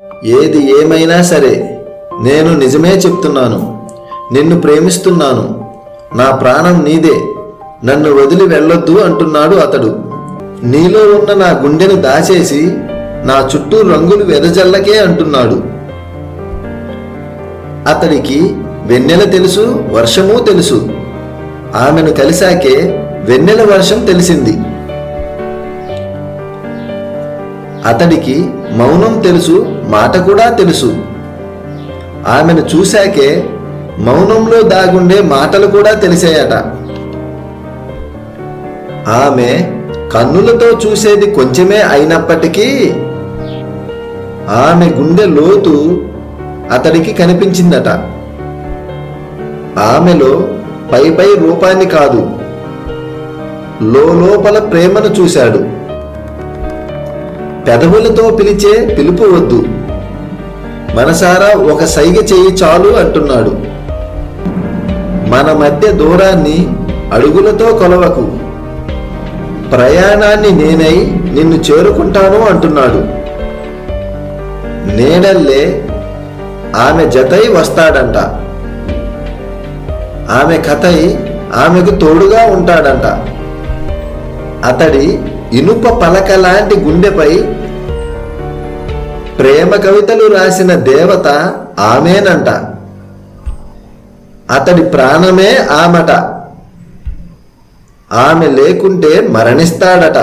ఏది ఏమైనా సరే నేను నిజమే చెప్తున్నాను. నిన్ను ప్రేమిస్తున్నాను. నా ప్రాణం నీదే. నన్ను వదిలి వెళ్ళొద్దు అంటున్నాడు అతడు. నీలో ఉన్న నా గుండెను దాచేసి నా చుట్టూ రంగులు వెదజల్లకే అంటున్నాడు. అతడికి వెన్నెల తెలుసు, వర్షమూ తెలుసు. ఆమెను కలిశాకే వెన్నెల వర్షం తెలిసింది. అతడికి మౌనం తెలుసు, మాట కూడా తెలుసు. ఆమెను చూశాకే మౌనంలో దాగుండే మాటలు కూడా తెలిసాయట. ఆమె కన్నులతో చూసేది కొంచెమే అయినప్పటికీ ఆమె గుండె లోతు అతడికి కనిపించిందట. ఆమెలో పై రూపాన్ని కాదు, లోపల ప్రేమను చూశాడు. పెదవులతో పిలిచే పిలుపు వద్దు, మనసారా ఒక సైగ చెయ్యి చాలు అంటున్నాడు. మన మధ్య దూరాన్ని అడుగులతో కొలవకు, ప్రయాణాన్ని నేనై నిన్ను చేరుకుంటాను అంటున్నాడు. నీడల్లే ఆమె జతై వస్తాడంట. ఆమె కథై ఆమెకు తోడుగా ఉంటాడంట. అతడి ఇనుప పలక లాంటి గుండెపై ప్రేమ కవితలు రాసిన దేవత ఆమెనంట. అతడి ప్రాణమే ఆమట. ఆమె లేకుంటే మరణిస్తాడట.